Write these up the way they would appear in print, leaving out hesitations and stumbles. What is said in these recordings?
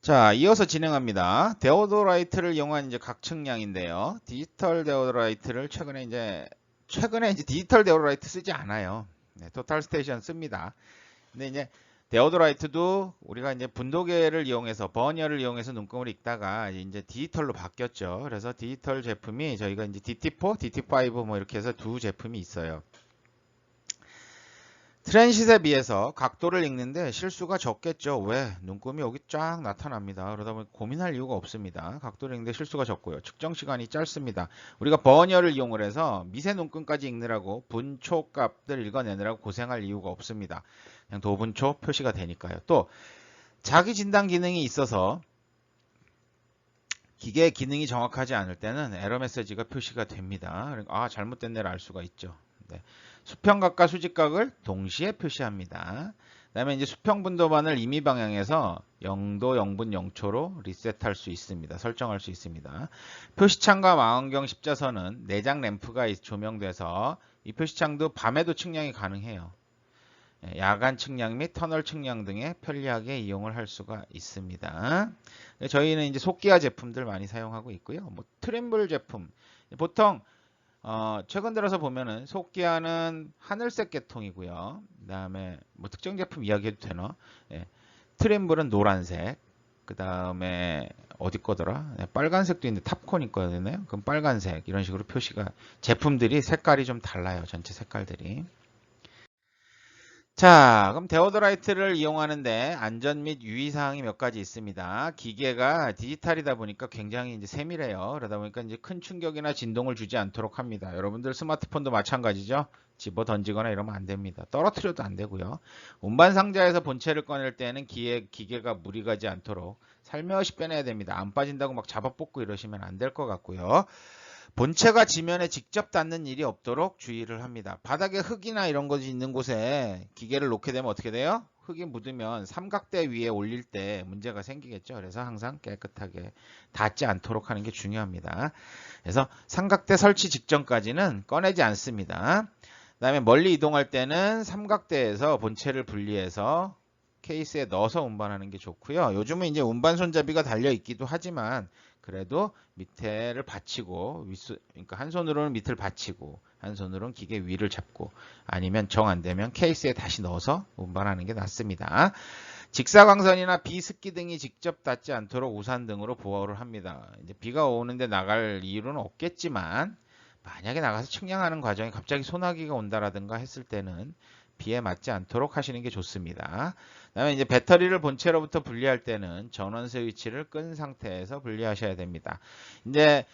자, 이어서 진행합니다. 데오도라이트를 이용한 이제 각 측량인데요. 디지털 데오도라이트를 최근에 이제 디지털 데오도라이트 쓰지 않아요. 네, 토탈 스테이션 씁니다. 근데 이제 데오도라이트도 우리가 이제 분도계를 이용해서 버니어를 이용해서 눈금을 읽다가 이제 디지털로 바뀌었죠. 그래서 디지털 제품이 저희가 이제 DT4, DT5 뭐 이렇게 해서 두 제품이 있어요. 트랜싯에 비해서 각도를 읽는데 실수가 적겠죠. 왜? 눈금이 여기 쫙 나타납니다. 그러다 보니 고민할 이유가 없습니다. 각도를 읽는데 실수가 적고요. 측정 시간이 짧습니다. 우리가 버니어를 이용을 해서 미세 눈금까지 읽느라고 분초 값들 읽어내느라고 고생할 이유가 없습니다. 그냥 도분초 표시가 되니까요. 또 자기 진단 기능이 있어서 기계의 기능이 정확하지 않을 때는 에러 메시지가 표시가 됩니다. 아, 잘못된 데를 알 수가 있죠. 네. 수평각과 수직각을 동시에 표시합니다. 그 다음에 이제 수평분도반을 임의 방향에서 0도 0분 0초로 리셋할 수 있습니다. 설정할 수 있습니다. 표시창과 망원경 십자선은 내장 램프가 조명돼서 이 표시창도 밤에도 측량이 가능해요. 야간 측량 및 터널 측량 등에 편리하게 이용을 할 수가 있습니다. 저희는 이제 속기아 제품들 많이 사용하고 있고요. 뭐 트림블 제품 보통 최근 들어서 보면은 속기아는 하늘색 계통이고요. 그다음에 뭐 특정 제품 이야기해도 되나? 예, 트림블은 노란색. 그다음에 어디 거더라? 빨간색도 있는데 탑콘 있거든요. 그럼 빨간색 이런 식으로 표시가 제품들이 색깔이 좀 달라요. 전체 색깔들이. 자, 그럼 데오도라이트를 이용하는데 안전 및 유의사항이 몇 가지 있습니다. 기계가 디지털이다 보니까 굉장히 이제 세밀해요. 그러다 보니까 이제 큰 충격이나 진동을 주지 않도록 합니다. 여러분들 스마트폰도 마찬가지죠. 집어 던지거나 이러면 안 됩니다. 떨어뜨려도 안 되고요. 운반 상자에서 본체를 꺼낼 때는 기계가 무리 가지 않도록 살며시 빼내야 됩니다. 안 빠진다고 막 잡아 뽑고 이러시면 안 될 것 같고요. 본체가 지면에 직접 닿는 일이 없도록 주의를 합니다. 바닥에 흙이나 이런 것이 있는 곳에 기계를 놓게 되면 어떻게 돼요? 흙이 묻으면 삼각대 위에 올릴 때 문제가 생기겠죠. 그래서 항상 깨끗하게 닿지 않도록 하는 게 중요합니다. 그래서 삼각대 설치 직전까지는 꺼내지 않습니다. 그다음에 멀리 이동할 때는 삼각대에서 본체를 분리해서 케이스에 넣어서 운반하는 게 좋고요. 요즘은 이제 운반 손잡이가 달려 있기도 하지만 그래도 밑에를 받치고 그러니까 한 손으로는 밑을 받치고 한 손으로는 기계 위를 잡고 아니면 정 안 되면 케이스에 다시 넣어서 운반하는 게 낫습니다. 직사광선이나 비습기 등이 직접 닿지 않도록 우산 등으로 보호를 합니다. 이제 비가 오는데 나갈 이유는 없겠지만 만약에 나가서 측량하는 과정에 갑자기 소나기가 온다라든가 했을 때는 비에 맞지 않도록 하시는 게 좋습니다. 그다음에 이제 배터리를 본체로부터 분리할 때는 전원 스위치를 끈 상태에서 분리하셔야 됩니다. 이제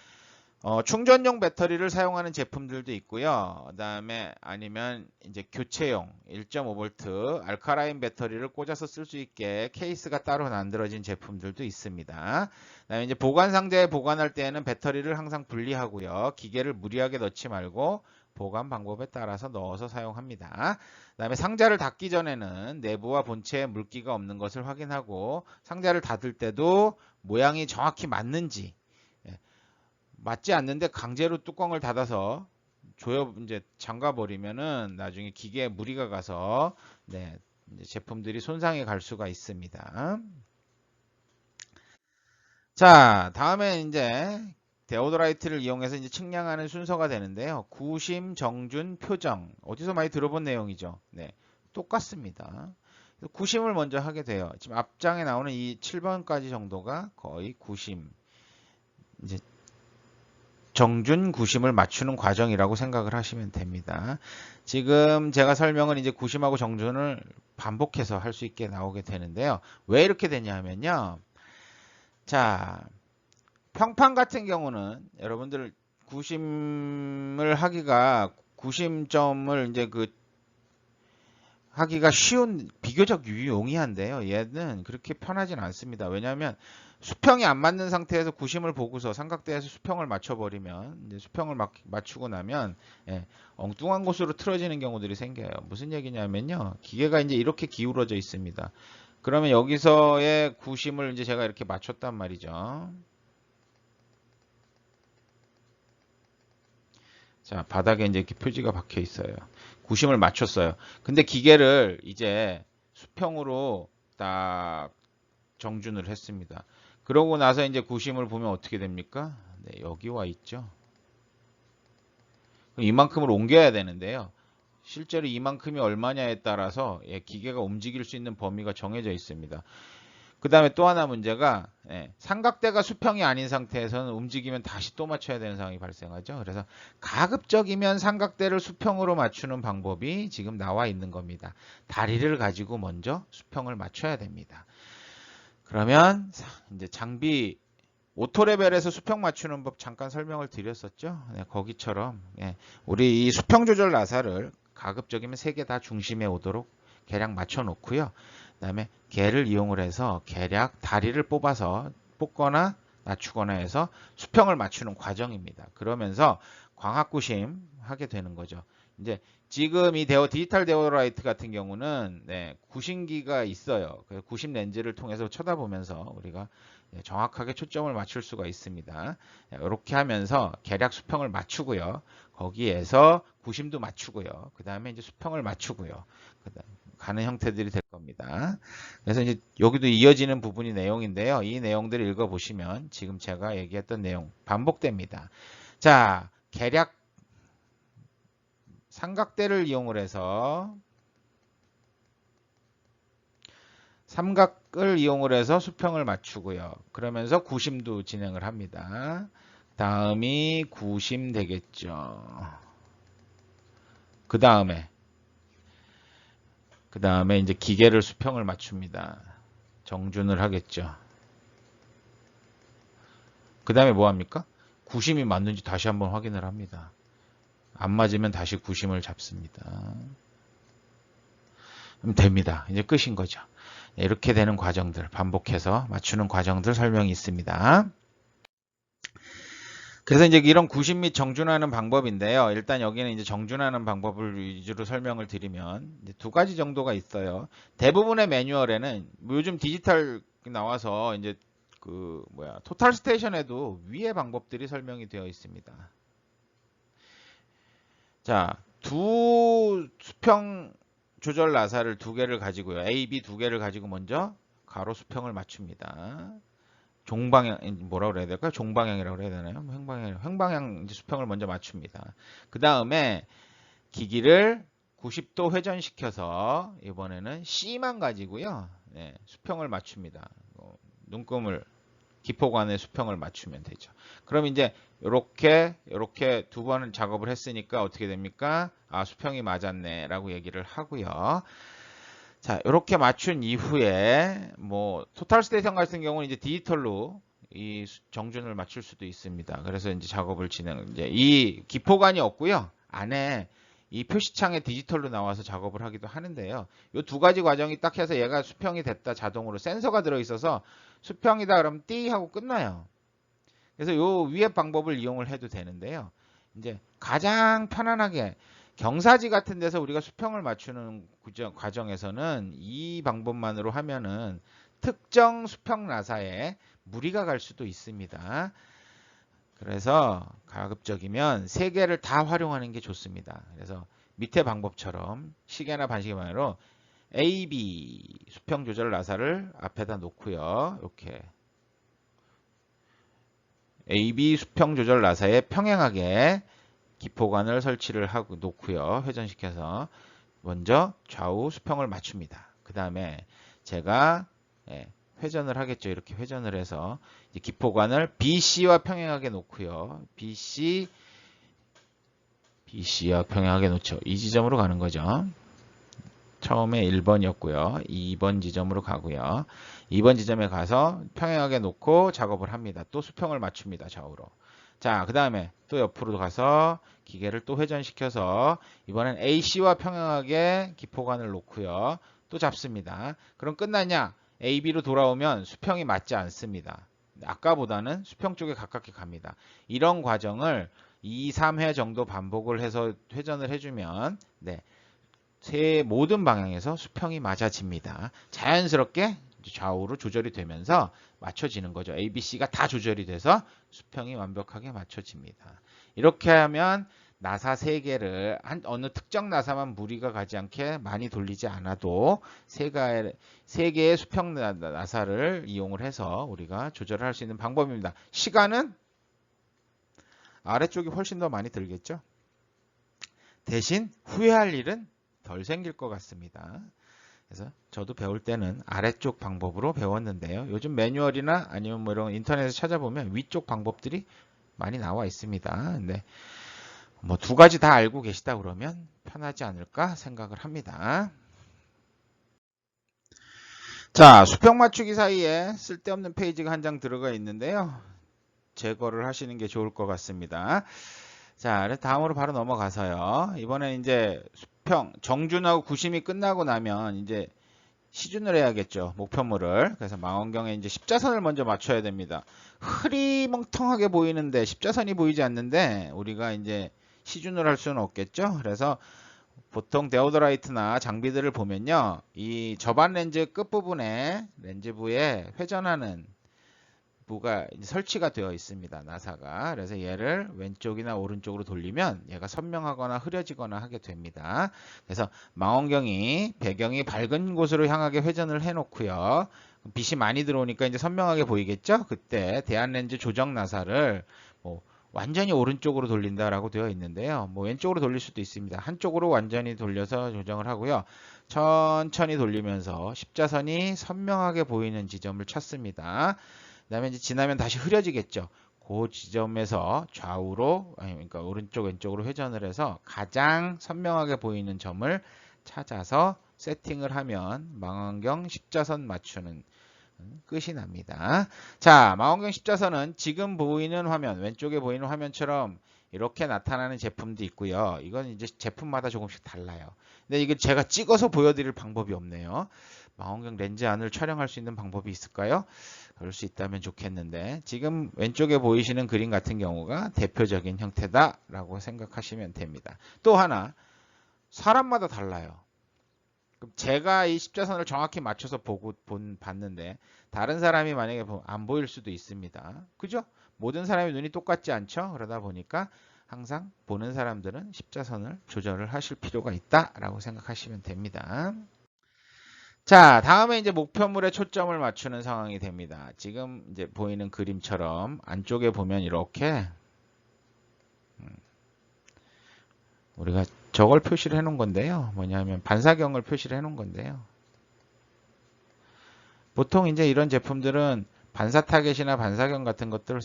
충전용 배터리를 사용하는 제품들도 있고요. 그다음에 아니면 이제 교체용 1.5V 알카라인 배터리를 꽂아서 쓸 수 있게 케이스가 따로 만들어진 제품들도 있습니다. 그다음에 이제 보관 상자에 보관할 때에는 배터리를 항상 분리하고요. 기계를 무리하게 넣지 말고 보관 방법에 따라서 넣어서 사용합니다. 그다음에 상자를 닫기 전에는 내부와 본체에 물기가 없는 것을 확인하고 상자를 닫을 때도 모양이 정확히 맞는지 맞지 않는데 강제로 뚜껑을 닫아서 이제 잠가 버리면은 나중에 기계에 무리가 가서 네, 이제 제품들이 손상이 갈 수가 있습니다. 자, 다음에 이제 데오도라이트를 이용해서 이제 측량하는 순서가 되는데요. 구심, 정준, 표정. 어디서 많이 들어본 내용이죠. 네, 똑같습니다. 구심을 먼저 하게 돼요. 지금 앞장에 나오는 이 7번까지 정도가 거의 구심. 이제 정준 구심을 맞추는 과정이라고 생각을 하시면 됩니다. 지금 제가 설명은 이제 구심하고 정준을 반복해서 할 수 있게 나오게 되는데요. 왜 이렇게 되냐 하면요. 자, 평판 같은 경우는 여러분들 구심을 하기가 구심점을 이제 그 하기가 쉬운 비교적 용이한데요. 얘는 그렇게 편하진 않습니다. 왜냐하면 수평이 안 맞는 상태에서 구심을 보고서 삼각대에서 수평을 맞춰버리면 이제 수평을 맞추고 나면 엉뚱한 곳으로 틀어지는 경우들이 생겨요. 무슨 얘기냐면요. 기계가 이제 이렇게 기울어져 있습니다. 그러면 여기서의 구심을 이제 제가 이렇게 맞췄단 말이죠. 자, 바닥에 이제 이렇게 표지가 박혀 있어요. 구심을 맞췄어요. 근데 기계를 이제 수평으로 딱 정준을 했습니다. 그러고 나서 이제 구심을 보면 어떻게 됩니까? 네, 여기 와 있죠. 이만큼을 옮겨야 되는데요. 실제로 이만큼이 얼마냐에 따라서 기계가 움직일 수 있는 범위가 정해져 있습니다. 그 다음에 또 하나 문제가 삼각대가 수평이 아닌 상태에서는 움직이면 다시 또 맞춰야 되는 상황이 발생하죠. 그래서 가급적이면 삼각대를 수평으로 맞추는 방법이 지금 나와 있는 겁니다. 다리를 가지고 먼저 수평을 맞춰야 됩니다. 그러면 이제 장비 오토레벨에서 수평 맞추는 법 잠깐 설명을 드렸었죠. 거기처럼 우리 이 수평 조절 나사를 가급적이면 3개 다 중심에 오도록 계량 맞춰 놓고요. 그다음에 개를 이용을 해서 계략 다리를 뽑거나 낮추거나 해서 수평을 맞추는 과정입니다. 그러면서 광학구심 하게 되는 거죠. 이제 지금 이 디지털 데오라이트 같은 경우는 구심기가 있어요. 구심 렌즈를 통해서 쳐다보면서 우리가 정확하게 초점을 맞출 수가 있습니다. 이렇게 하면서 계략 수평을 맞추고요. 거기에서 구심도 맞추고요. 그 다음에 이제 수평을 맞추고요. 가는 형태들이 될 겁니다. 그래서 이제 여기도 이어지는 부분이 내용인데요. 이 내용들을 읽어보시면 지금 제가 얘기했던 내용 반복됩니다. 자, 계략 삼각대를 이용을 해서 삼각을 이용을 해서 수평을 맞추고요. 그러면서 구심도 진행을 합니다. 다음이 구심 되겠죠. 그 다음에 이제 기계를 수평을 맞춥니다. 정준을 하겠죠. 그 다음에 뭐 합니까? 구심이 맞는지 다시 한번 확인을 합니다. 안 맞으면 다시 구심을 잡습니다. 그럼 됩니다. 이제 끝인 거죠. 이렇게 되는 과정들, 반복해서 맞추는 과정들 설명이 있습니다. 그래서 이제 이런 구심 및 정준하는 방법인데요. 일단 여기는 이제 정준하는 방법을 위주로 설명을 드리면 이제 2가지 정도가 있어요. 대부분의 매뉴얼에는 요즘 디지털 나와서 이제 토탈 스테이션에도 위의 방법들이 설명이 되어 있습니다. 자, 두 수평 조절 나사를 2개를 가지고요. A, B 2개를 가지고 먼저 가로 수평을 맞춥니다. 종방향 뭐라고 그래야 될까요? 종방향이라고 해야 되나요? 횡방향 수평을 먼저 맞춥니다. 그 다음에 기기를 90도 회전시켜서 이번에는 C만 가지고요. 수평을 맞춥니다. 눈금을 기포관의 수평을 맞추면 되죠. 그럼 이제 이렇게 2번 작업을 했으니까 어떻게 됩니까? 아, 수평이 맞았네라고 얘기를 하고요. 자, 이렇게 맞춘 이후에 토탈 스테이션 같은 경우는 이제 디지털로 이 정준을 맞출 수도 있습니다. 그래서 이제 작업을 이제 이 기포관이 없고요. 안에 이 표시창에 디지털로 나와서 작업을 하기도 하는데요. 이 2가지 과정이 딱 해서 얘가 수평이 됐다 자동으로 센서가 들어 있어서 수평이다 그러면 띠 하고 끝나요. 그래서 요 위의 방법을 이용을 해도 되는데요. 이제 가장 편안하게 경사지 같은 데서 우리가 수평을 맞추는 과정에서는 이 방법만으로 하면은 특정 수평 나사에 무리가 갈 수도 있습니다. 그래서 가급적이면 3개를 다 활용하는 게 좋습니다. 그래서 밑에 방법처럼 시계나 반시계 방향으로 A, B 수평 조절 나사를 앞에다 놓고요. 이렇게 A, B 수평 조절 나사에 평행하게 기포관을 설치를 하고 놓고요. 회전시켜서 먼저 좌우 수평을 맞춥니다. 그 다음에 제가 회전을 하겠죠. 이렇게 회전을 해서 이제 기포관을 BC와 평행하게 놓고요. BC와 평행하게 놓죠. 이 지점으로 가는 거죠. 처음에 1번이었고요. 2번 지점으로 가고요. 2번 지점에 가서 평행하게 놓고 작업을 합니다. 또 수평을 맞춥니다. 좌우로. 자, 그 다음에 또 옆으로 가서 기계를 또 회전시켜서 이번엔 AC와 평행하게 기포관을 놓고요. 또 잡습니다. 그럼 끝났냐? AB로 돌아오면 수평이 맞지 않습니다. 아까보다는 수평 쪽에 가깝게 갑니다. 이런 과정을 2, 3회 정도 반복을 해서 회전을 해주면 모든 방향에서 수평이 맞아집니다. 자연스럽게 좌우로 조절이 되면서 맞춰지는 거죠. A, B, C가 다 조절이 돼서 수평이 완벽하게 맞춰집니다. 이렇게 하면 나사 3개를 어느 특정 나사만 무리가 가지 않게 많이 돌리지 않아도 3개의 수평 나사를 이용을 해서 우리가 조절을 할 수 있는 방법입니다. 시간은 아래쪽이 훨씬 더 많이 들겠죠. 대신 후회할 일은 덜 생길 것 같습니다. 그래서 저도 배울 때는 아래쪽 방법으로 배웠는데요. 요즘 매뉴얼이나 아니면 뭐 이런 인터넷에 찾아보면 위쪽 방법들이 많이 나와 있습니다. 근데 뭐 2가지 다 알고 계시다 그러면 편하지 않을까 생각을 합니다. 자, 수평 맞추기 사이에 쓸데없는 페이지가 한 장 들어가 있는데요. 제거를 하시는 게 좋을 것 같습니다. 자, 다음으로 바로 넘어가서요. 이번엔 이제 수평, 정준하고 구심이 끝나고 나면 이제 시준을 해야겠죠. 목표물을. 그래서 망원경에 이제 십자선을 먼저 맞춰야 됩니다. 흐리멍텅하게 보이는데 십자선이 보이지 않는데 우리가 이제 시준을 할 수는 없겠죠. 그래서 보통 데오더라이트나 장비들을 보면요. 이 접안 렌즈 끝부분에 렌즈부에 회전하는 부가 설치가 되어 있습니다. 나사가. 그래서 얘를 왼쪽이나 오른쪽으로 돌리면 얘가 선명하거나 흐려지거나 하게 됩니다. 그래서 망원경이 배경이 밝은 곳으로 향하게 회전을 해 놓고요. 빛이 많이 들어오니까 이제 선명하게 보이겠죠? 그때 대안 렌즈 조정 나사를 뭐 완전히 오른쪽으로 돌린다라고 되어 있는데요. 뭐 왼쪽으로 돌릴 수도 있습니다. 한쪽으로 완전히 돌려서 조정을 하고요. 천천히 돌리면서 십자선이 선명하게 보이는 지점을 찾습니다. 그다음에 이제 지나면 다시 흐려지겠죠. 그 지점에서 좌우로 그러니까 오른쪽 왼쪽으로 회전을 해서 가장 선명하게 보이는 점을 찾아서 세팅을 하면 망원경 십자선 맞추는 끝이 납니다. 자, 망원경 십자선은 지금 보이는 화면, 왼쪽에 보이는 화면처럼 이렇게 나타나는 제품도 있고요. 이건 이제 제품마다 조금씩 달라요. 근데 이게 제가 찍어서 보여드릴 방법이 없네요. 망원경 렌즈 안을 촬영할 수 있는 방법이 있을까요? 그럴 수 있다면 좋겠는데 지금 왼쪽에 보이시는 그림 같은 경우가 대표적인 형태다라고 생각하시면 됩니다. 또 하나, 사람마다 달라요. 그럼 제가 이 십자선을 정확히 맞춰서 봤는데 다른 사람이 만약에 안 보일 수도 있습니다. 그죠? 모든 사람의 눈이 똑같지 않죠? 그러다 보니까 항상 보는 사람들은 십자선을 조절을 하실 필요가 있다라고 생각하시면 됩니다. 자, 다음에 이제 목표물에 초점을 맞추는 상황이 됩니다. 지금 이제 보이는 그림처럼 안쪽에 보면 이렇게 우리가 저걸 표시를 해 놓은 건데요. 뭐냐면 반사경을 표시를 해 놓은 건데요. 보통 이제 이런 제품들은 반사 타겟이나 반사경 같은 것들을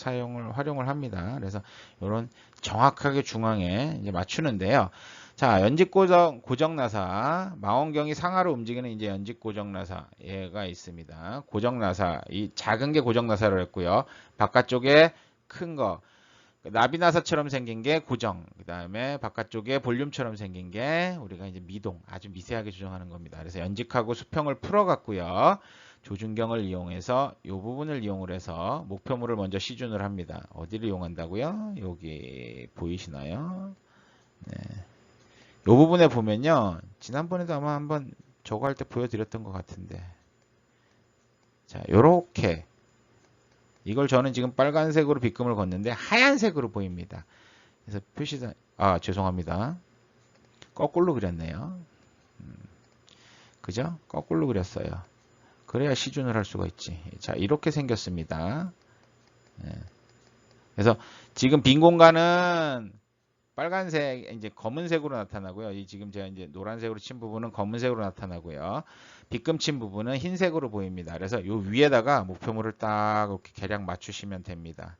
활용을 합니다. 그래서 이런 정확하게 중앙에 이제 맞추는데요. 자, 연직 고정 나사, 망원경이 상하로 움직이는 이제 연직 고정 나사 얘가 있습니다. 고정 나사, 이 작은 게 고정 나사로 했고요. 바깥쪽에 큰 거, 나비 나사처럼 생긴 게 고정, 그 다음에 바깥쪽에 볼륨처럼 생긴 게 우리가 이제 미동, 아주 미세하게 조정하는 겁니다. 그래서 연직하고 수평을 풀어갖고요. 조준경을 이용해서 이 부분을 이용을 해서 목표물을 먼저 시준을 합니다. 어디를 이용한다고요? 여기 보이시나요? 네. 이 부분에 보면요. 지난번에도 아마 한번 저거 할 때 보여드렸던 것 같은데. 자, 요렇게. 이걸 저는 지금 빨간색으로 빗금을 걷는데 하얀색으로 보입니다. 그래서 죄송합니다. 거꾸로 그렸네요. 그죠? 거꾸로 그렸어요. 그래야 시준을 할 수가 있지. 자, 이렇게 생겼습니다. 네. 그래서 지금 빈 공간은 빨간색, 이제 검은색으로 나타나고요. 이 지금 제가 이제 노란색으로 친 부분은 검은색으로 나타나고요. 빗금 친 부분은 흰색으로 보입니다. 그래서 요 위에다가 목표물을 딱 이렇게 계략 맞추시면 됩니다.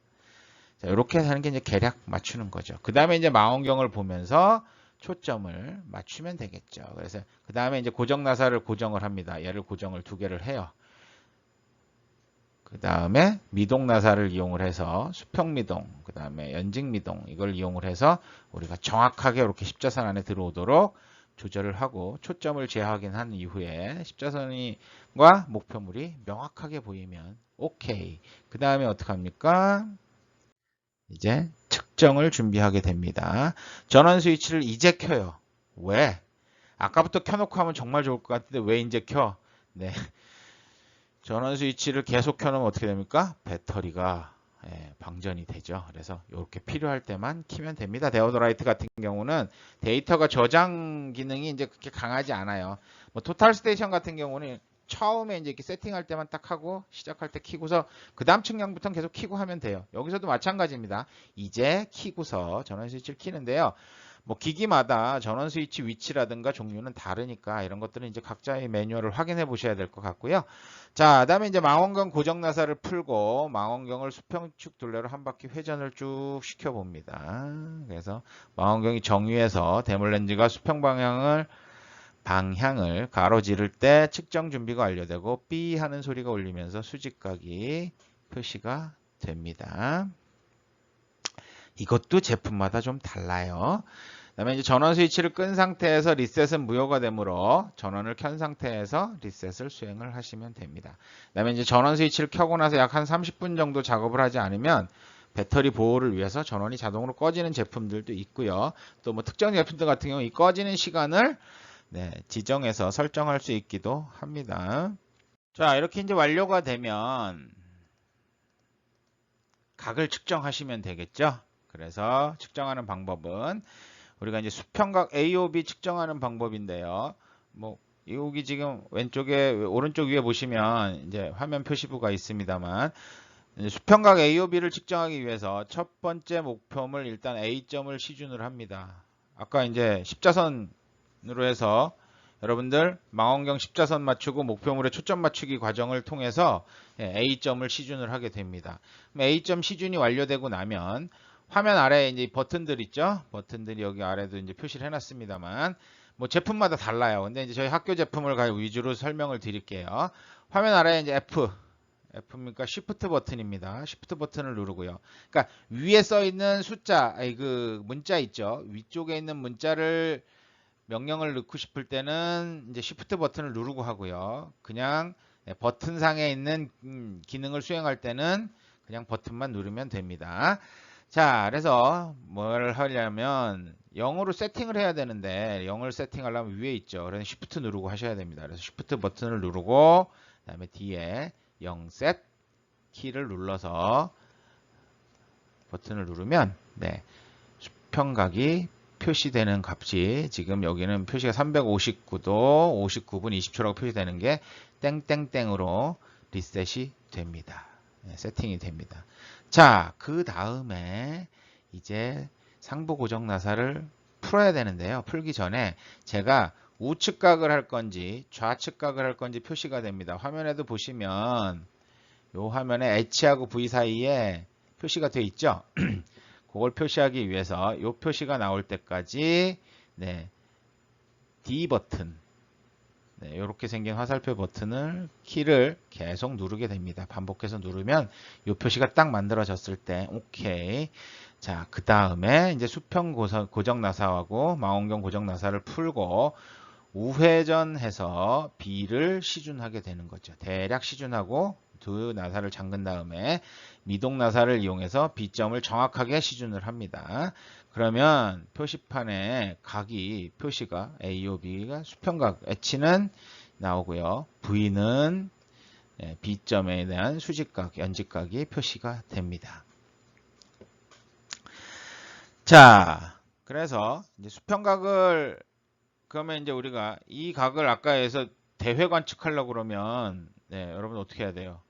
자, 이렇게 하는 게 이제 계략 맞추는 거죠. 그 다음에 이제 망원경을 보면서 초점을 맞추면 되겠죠. 그래서 그 다음에 이제 고정 나사를 고정을 합니다. 얘를 고정을 2개를 해요. 그 다음에 미동 나사를 이용을 해서 수평 미동, 그 다음에 연직 미동 이걸 이용을 해서 우리가 정확하게 이렇게 십자선 안에 들어오도록 조절을 하고 초점을 재확인한 이후에 십자선과 목표물이 명확하게 보이면 오케이. 그 다음에 어떻게 합니까? 이제 측정을 준비하게 됩니다. 전원 스위치를 이제 켜요. 왜? 아까부터 켜놓고 하면 정말 좋을 것 같은데 왜 이제 켜? 네. 전원 스위치를 계속 켜놓으면 어떻게 됩니까? 배터리가 방전이 되죠. 그래서 이렇게 필요할 때만 키면 됩니다. 데오도라이트 같은 경우는 데이터가 저장 기능이 이제 그렇게 강하지 않아요. 뭐 토탈 스테이션 같은 경우는 처음에 이제 이렇게 세팅할 때만 딱 하고 시작할 때 키고서 그 다음 측량부터는 계속 키고 하면 돼요. 여기서도 마찬가지입니다. 이제 키고서 전원 스위치를 키는데요. 뭐 기기마다 전원 스위치 위치라든가 종류는 다르니까 이런 것들은 이제 각자의 매뉴얼을 확인해 보셔야 될 것 같고요. 자, 그다음에 이제 망원경 고정 나사를 풀고 망원경을 수평축 둘레로 한 바퀴 회전을 쭉 시켜 봅니다. 그래서 망원경이 정위에서 대물 렌즈가 수평 방향을 가로지를 때 측정 준비가 완료되고 삐 하는 소리가 울리면서 수직각이 표시가 됩니다. 이것도 제품마다 좀 달라요. 그다음에 이제 전원 스위치를 끈 상태에서 리셋은 무효가 되므로 전원을 켠 상태에서 리셋을 수행을 하시면 됩니다. 그다음에 이제 전원 스위치를 켜고 나서 약 한 30분 정도 작업을 하지 않으면 배터리 보호를 위해서 전원이 자동으로 꺼지는 제품들도 있고요. 또 뭐 특정 제품들 같은 경우 이 꺼지는 시간을 지정해서 설정할 수 있기도 합니다. 자, 이렇게 이제 완료가 되면 각을 측정하시면 되겠죠. 그래서 측정하는 방법은 우리가 이제 수평각 AOB 측정하는 방법인데요. 뭐 여기 지금 왼쪽에 오른쪽 위에 보시면 이제 화면 표시부가 있습니다만 수평각 AOB를 측정하기 위해서 첫 번째 목표물 일단 A점을 시준을 합니다. 아까 이제 십자선으로 해서 여러분들 망원경 십자선 맞추고 목표물에 초점 맞추기 과정을 통해서 A점을 시준을 하게 됩니다. A점 시준이 완료되고 나면 화면 아래에 이제 버튼들 있죠? 버튼들이 여기 아래도 이제 표시를 해놨습니다만 뭐 제품마다 달라요. 근데 이제 저희 학교 제품을 위주로 설명을 드릴게요. 화면 아래에 이제 F입니까? Shift 버튼입니다. Shift 버튼을 누르고요. 그러니까 위에 써 있는 숫자, 그 문자 있죠? 위쪽에 있는 문자를 명령을 넣고 싶을 때는 이제 Shift 버튼을 누르고 하고요. 그냥 버튼상에 있는 기능을 수행할 때는 그냥 버튼만 누르면 됩니다. 자, 그래서 뭘 하려면 0으로 세팅을 해야 되는데 0을 세팅하려면 위에 있죠. 그래서 Shift 누르고 하셔야 됩니다. 그래서 Shift 버튼을 누르고 그다음에 뒤에 0셋 키를 눌러서 버튼을 누르면 수평각이 표시되는 값이 지금 여기는 표시가 359도 59분 20초라고 표시되는 게 땡땡땡으로 리셋이 됩니다. 세팅이 됩니다. 자, 그 다음에 이제 상부 고정 나사를 풀어야 되는데요. 풀기 전에 제가 우측각을 할 건지 좌측각을 할 건지 표시가 됩니다. 화면에도 보시면 요 화면에 H하고 V 사이에 표시가 되어 있죠. 그걸 표시하기 위해서 요 표시가 나올 때까지 D 버튼 이렇게 생긴 화살표 버튼을 키를 계속 누르게 됩니다. 반복해서 누르면 이 표시가 딱 만들어졌을 때 오케이. 자, 그 다음에 이제 수평 고정 나사하고 망원경 고정 나사를 풀고 우회전해서 B를 시준하게 되는 거죠. 대략 시준하고 두 나사를 잠근 다음에 미동 나사를 이용해서 B점을 정확하게 시준을 합니다. 그러면 표시판에 각이 표시가 AOB가 수평각 H는 나오고요. V는 B점에 대한 수직각, 연직각이 표시가 됩니다. 자, 그래서 이제 수평각을 그러면 이제 우리가 이 각을 아까 해서 대회 관측하려고 그러면 여러분 어떻게 해야 돼요?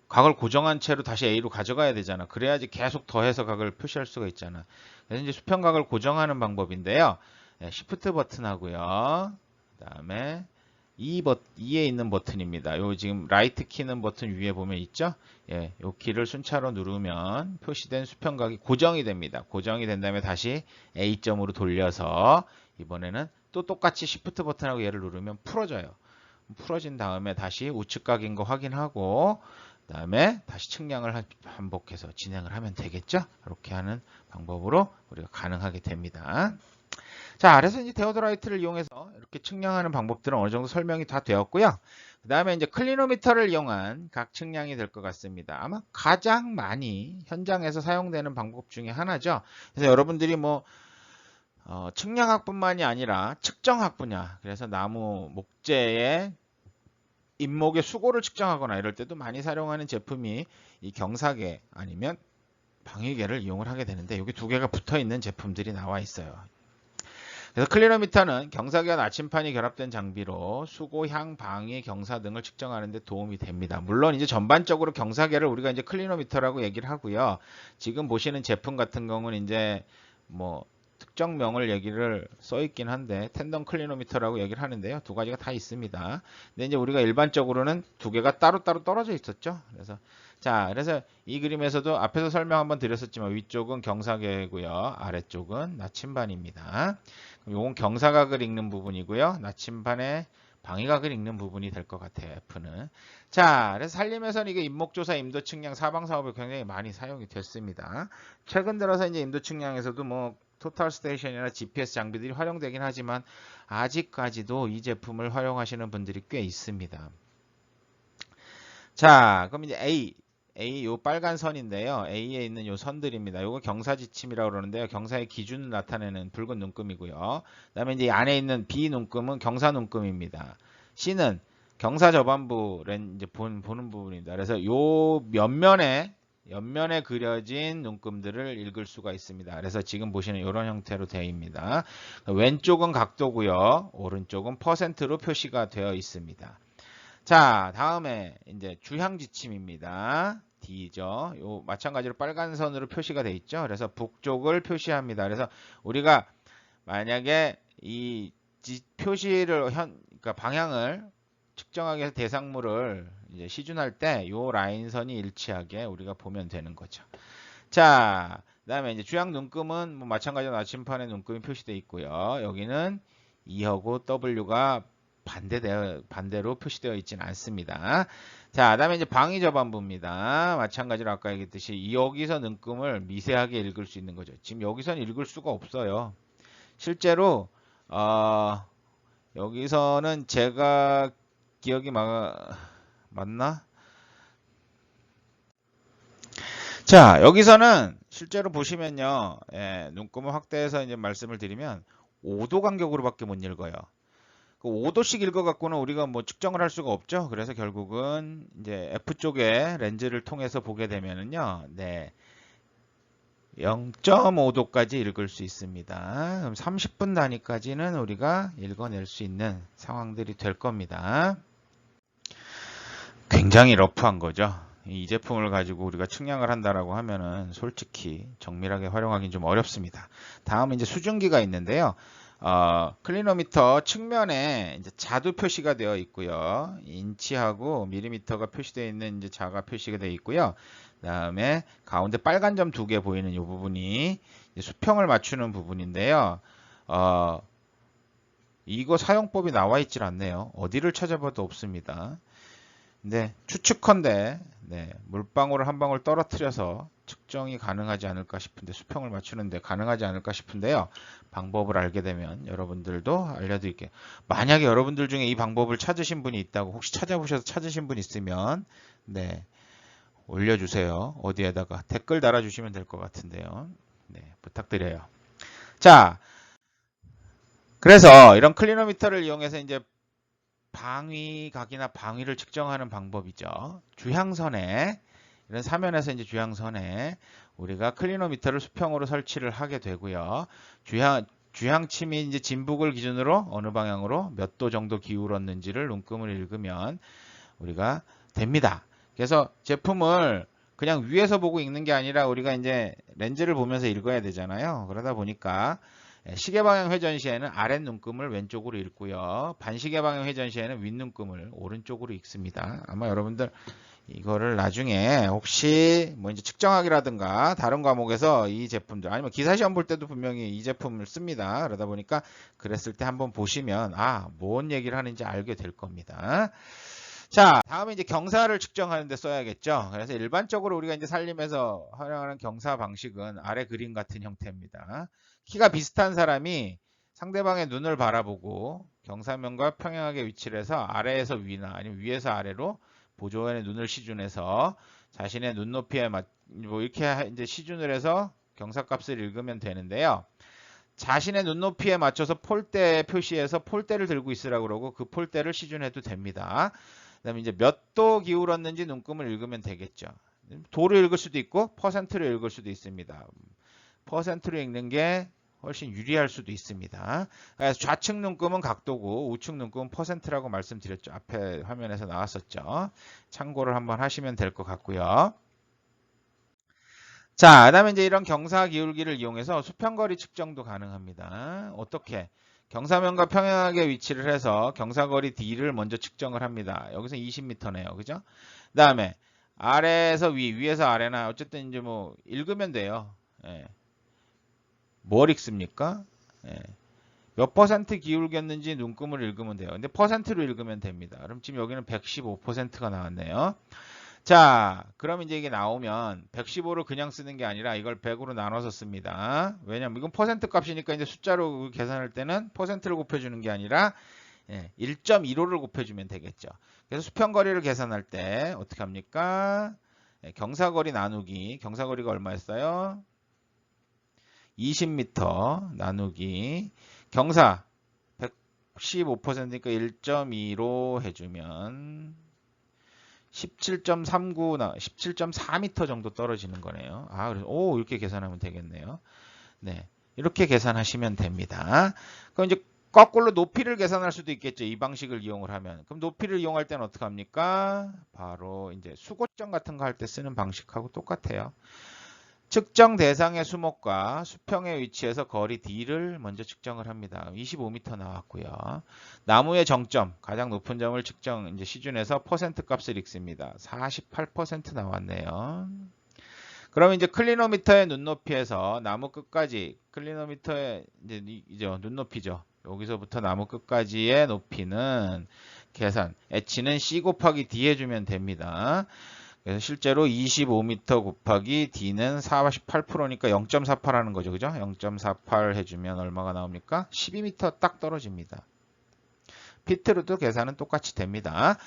각을 고정한 채로 다시 A로 가져가야 되잖아. 그래야지 계속 더해서 각을 표시할 수가 있잖아. 그래서 이제 수평각을 고정하는 방법인데요. Shift 버튼 하고요. 그 다음에 2에 있는 버튼입니다. 요 지금 라이트 키는 버튼 위에 보면 있죠? 요 키를 순차로 누르면 표시된 수평각이 고정이 됩니다. 고정이 된 다음에 다시 A점으로 돌려서 이번에는 또 똑같이 Shift 버튼하고 얘를 누르면 풀어져요. 풀어진 다음에 다시 우측각인 거 확인하고 그 다음에 다시 측량을 반복해서 진행을 하면 되겠죠? 이렇게 하는 방법으로 우리가 가능하게 됩니다. 자, 그래서 이제 데오도라이트를 이용해서 이렇게 측량하는 방법들은 어느 정도 설명이 다 되었고요. 그 다음에 이제 클리노미터를 이용한 각 측량이 될 것 같습니다. 아마 가장 많이 현장에서 사용되는 방법 중에 하나죠. 그래서 여러분들이 뭐 측량학뿐만이 아니라 측정학 분야, 그래서 나무 목재의 임목의 수고를 측정하거나 이럴 때도 많이 사용하는 제품이 이 경사계 아니면 방위계를 이용을 하게 되는데 여기 두 개가 붙어 있는 제품들이 나와 있어요. 그래서 클리노미터는 경사계와 나침판이 결합된 장비로 수고, 향, 방위, 경사 등을 측정하는 데 도움이 됩니다. 물론 이제 전반적으로 경사계를 우리가 이제 클리노미터라고 얘기를 하고요. 지금 보시는 제품 같은 경우는 이제 뭐 특정명을 얘기를 써 있긴 한데 텐던 클리노미터라고 얘기를 하는데요. 두 가지가 다 있습니다. 근데 이제 우리가 일반적으로는 두 개가 따로따로 떨어져 있었죠. 그래서 이 그림에서도 앞에서 설명 한번 드렸었지만 위쪽은 경사계고요. 아래쪽은 나침반입니다. 요건 경사각을 읽는 부분이고요. 나침반의 방위각을 읽는 부분이 될 것 같아요. F는. 자, 그래서 산림에서는 이게 임목조사, 임도 측량, 사방 사업에 굉장히 많이 사용이 됐습니다. 최근 들어서 이제 임도 측량에서도 뭐 토탈 스테이션이나 GPS 장비들이 활용되긴 하지만 아직까지도 이 제품을 활용하시는 분들이 꽤 있습니다. 자, 그럼 이제 A 요 빨간 선인데요. A에 있는 요 선들입니다. 요거 경사지침이라고 그러는데요. 경사의 기준을 나타내는 붉은 눈금이고요. 그다음에 이제 안에 있는 B 눈금은 경사 눈금입니다. C는 경사 저반부를 이제 보는 부분입니다. 그래서 요 옆면에 그려진 눈금들을 읽을 수가 있습니다. 그래서 지금 보시는 이런 형태로 되어 있습니다. 왼쪽은 각도고요. 오른쪽은 퍼센트로 표시가 되어 있습니다. 자, 다음에 이제 주향 지침입니다. D죠. 요 마찬가지로 빨간 선으로 표시가 돼 있죠. 그래서 북쪽을 표시합니다. 그래서 우리가 만약에 이 표시를 그러니까 방향을 측정하기 위해서 대상물을 이제 시준할 때 요 라인선이 일치하게 우리가 보면 되는 거죠. 자, 그다음에 이제 주향 눈금은 뭐 마찬가지로 나침판에 눈금이 표시되어 있고요. 여기는 E하고 W가 반대로 표시되어 있지는 않습니다. 자, 그다음에 이제 방위 저반부입니다. 마찬가지로 아까 얘기했듯이 여기서 눈금을 미세하게 읽을 수 있는 거죠. 지금 여기서는 읽을 수가 없어요. 실제로 여기서는 제가 기억이 맞나? 자, 여기서는 실제로 보시면요. 눈금을 확대해서 이제 말씀을 드리면 5도 간격으로밖에 못 읽어요. 5도씩 읽어갖고는 우리가 뭐 측정을 할 수가 없죠. 그래서 결국은 이제 F쪽에 렌즈를 통해서 보게 되면은요, 0.5도까지 읽을 수 있습니다. 그럼 30분 단위까지는 우리가 읽어낼 수 있는 상황들이 될 겁니다. 굉장히 러프한 거죠. 이 제품을 가지고 우리가 측량을 한다라고 하면은 솔직히 정밀하게 활용하기는 좀 어렵습니다. 다음은 이제 수증기가 있는데요. 클리노미터 측면에 이제 자두 표시가 되어 있고요. 인치하고 밀리미터가 표시되어 있는 이제 자가 표시가 되어 있고요. 그다음에 가운데 빨간 점 2개 보이는 이 부분이 수평을 맞추는 부분인데요. 이거 사용법이 나와 있질 않네요. 어디를 찾아봐도 없습니다. 근데 추측컨대 물방울을 한 방울 떨어뜨려서 측정이 가능하지 않을까 싶은데 수평을 맞추는데 가능하지 않을까 싶은데요. 방법을 알게 되면 여러분들도 알려드릴게요. 만약에 여러분들 중에 이 방법을 찾으신 분이 있다고 혹시 찾아보셔서 찾으신 분 있으면 올려주세요. 어디에다가 댓글 달아주시면 될 것 같은데요. 부탁드려요. 자, 그래서 이런 클리노미터를 이용해서 이제 방위각이나 방위를 측정하는 방법이죠. 주향선에 이런 사면에서 이제 주향선에 우리가 클리노미터를 수평으로 설치를 하게 되고요. 주향침이 이제 진북을 기준으로 어느 방향으로 몇 도 정도 기울었는지를 눈금을 읽으면 우리가 됩니다. 그래서 제품을 그냥 위에서 보고 읽는 게 아니라 우리가 이제 렌즈를 보면서 읽어야 되잖아요. 그러다 보니까 시계 방향 회전 시에는 아랫 눈금을 왼쪽으로 읽고요. 반시계 방향 회전 시에는 윗 눈금을 오른쪽으로 읽습니다. 아마 여러분들 이거를 나중에 혹시 뭐 이제 측정학이라든가 다른 과목에서 이 제품들 아니면 기사 시험 볼 때도 분명히 이 제품을 씁니다. 그러다 보니까 그랬을 때 한번 보시면 뭔 얘기를 하는지 알게 될 겁니다. 자, 다음에 이제 경사를 측정하는 데 써야겠죠. 그래서 일반적으로 우리가 이제 산림에서 활용하는 경사 방식은 아래 그림 같은 형태입니다. 키가 비슷한 사람이 상대방의 눈을 바라보고 경사면과 평행하게 위치를 해서 아래에서 위나 아니면 위에서 아래로 보조원의 눈을 시준해서 자신의 눈높이에 뭐 이렇게 이제 시준을 해서 경사값을 읽으면 되는데요. 자신의 눈높이에 맞춰서 폴대 표시해서 폴대를 들고 있으라고 그러고 그 폴대를 시준해도 됩니다. 그다음에 이제 몇 도 기울었는지 눈금을 읽으면 되겠죠. 도를 읽을 수도 있고 퍼센트로 읽을 수도 있습니다. 퍼센트로 읽는 게 훨씬 유리할 수도 있습니다. 그래서 좌측 눈금은 각도고 우측 눈금은 퍼센트라고 말씀드렸죠. 앞에 화면에서 나왔었죠. 참고를 한번 하시면 될 것 같고요. 자, 그다음에 이제 이런 경사 기울기를 이용해서 수평거리 측정도 가능합니다. 어떻게? 경사면과 평행하게 위치를 해서 경사거리 D를 먼저 측정을 합니다. 여기서 20m네요. 그죠? 그다음에 아래에서 위에서 아래나 어쨌든 이제 뭐 읽으면 돼요. 예. 뭘 읽습니까? 예. 몇 퍼센트 기울겼는지 눈금을 읽으면 돼요. 근데 퍼센트로 읽으면 됩니다. 그럼 지금 여기는 115%가 나왔네요. 자, 그럼 이제 이게 나오면 115를 그냥 쓰는 게 아니라 이걸 100으로 나눠서 씁니다. 왜냐면 이건 퍼센트 값이니까 이제 숫자로 계산할 때는 퍼센트를 곱해주는 게 아니라 1.15를 곱해주면 되겠죠. 그래서 수평거리를 계산할 때 어떻게 합니까? 경사거리 나누기, 경사거리가 얼마였어요? 20m 나누기 경사 115%니까 1.2로 해주면 17.4m 정도 떨어지는 거네요. 아, 그래서 이렇게 계산하면 되겠네요. 네, 이렇게 계산하시면 됩니다. 그럼 이제 거꾸로 높이를 계산할 수도 있겠죠. 이 방식을 이용을 하면. 그럼 높이를 이용할 때는 어떻게 합니까? 바로 이제 수고점 같은 거 할 때 쓰는 방식하고 똑같아요. 측정 대상의 수목과 수평의 위치에서 거리 D를 먼저 측정을 합니다. 25m 나왔고요. 나무의 정점, 가장 높은 점을 측정, 이제 시준해서 퍼센트 값을 읽습니다. 48% 나왔네요. 그럼 이제 클리노미터의 눈높이에서 나무 끝까지, 클리노미터의 이제 눈높이죠. 여기서부터 나무 끝까지의 높이는 계산, H는 C 곱하기 D 해주면 됩니다. 그래서 실제로 25m 곱하기 D는 48%니까 0.48 하는 거죠. 그죠? 0.48 해주면 얼마가 나옵니까? 12m 딱 떨어집니다. 피트로도 계산은 똑같이 됩니다.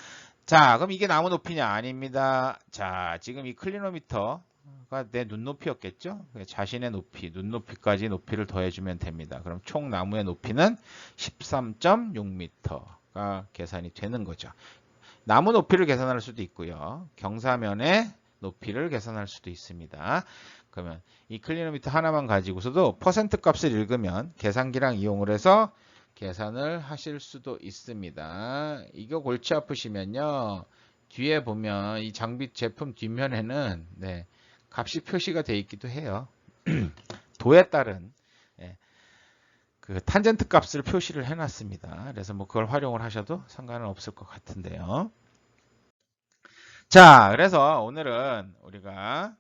자, 그럼 이게 나무 높이냐? 아닙니다. 자, 지금 이 클리노미터가 내 눈높이였겠죠? 자신의 높이, 눈높이까지 높이를 더해주면 됩니다. 그럼 총 나무의 높이는 13.6m가 계산이 되는 거죠. 나무 높이를 계산할 수도 있고요. 경사면의 높이를 계산할 수도 있습니다. 그러면 이 클리노미터 하나만 가지고서도 퍼센트 값을 읽으면 계산기랑 이용을 해서 계산을 하실 수도 있습니다. 이거 골치 아프시면요. 뒤에 보면 이 장비 제품 뒷면에는 값이 표시가 되어 있기도 해요. 도에 따른 그 탄젠트 값을 표시를 해놨습니다. 그래서 뭐 그걸 활용을 하셔도 상관은 없을 것 같은데요. 자, 그래서 오늘은 우리가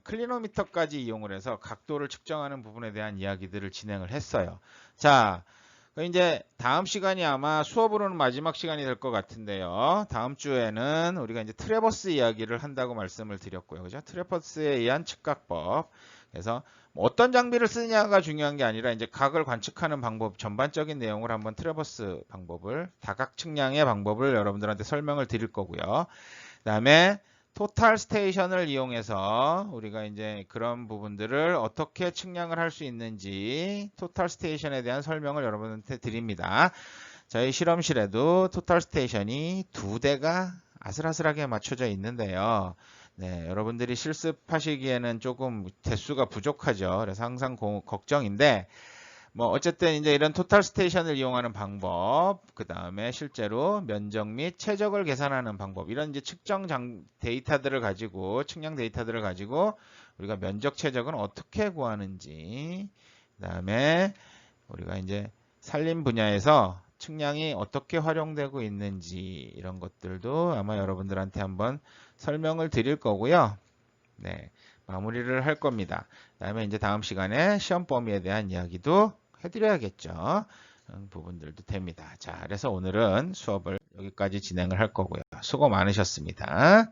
클리노미터까지 이용을 해서 각도를 측정하는 부분에 대한 이야기들을 진행을 했어요. 자, 이제 다음 시간이 아마 수업으로는 마지막 시간이 될 것 같은데요. 다음 주에는 우리가 이제 트래버스 이야기를 한다고 말씀을 드렸고요. 그죠? 트래버스에 의한 측각법. 그래서 뭐 어떤 장비를 쓰느냐가 중요한 게 아니라 이제 각을 관측하는 방법, 전반적인 내용을 한번 트래버스 방법을, 다각 측량의 방법을 여러분들한테 설명을 드릴 거고요. 그다음에 토탈 스테이션을 이용해서 우리가 이제 그런 부분들을 어떻게 측량을 할 수 있는지 토탈 스테이션에 대한 설명을 여러분한테 드립니다. 저희 실험실에도 토탈 스테이션이 2대가 아슬아슬하게 맞춰져 있는데요. 여러분들이 실습하시기에는 조금 대수가 부족하죠. 그래서 항상 걱정인데 뭐 어쨌든 이제 이런 토탈 스테이션을 이용하는 방법, 그 다음에 실제로 면적 및 최적을 계산하는 방법, 이런 이제 측정 데이터들을 가지고, 측량 데이터들을 가지고 우리가 면적 최적은 어떻게 구하는지, 그 다음에 우리가 이제 산림 분야에서 측량이 어떻게 활용되고 있는지 이런 것들도 아마 여러분들한테 한번 설명을 드릴 거고요. 마무리를 할 겁니다. 그 다음에 이제 다음 시간에 시험 범위에 대한 이야기도 해드려야겠죠. 부분들도 됩니다. 자, 그래서 오늘은 수업을 여기까지 진행을 할 거고요. 수고 많으셨습니다.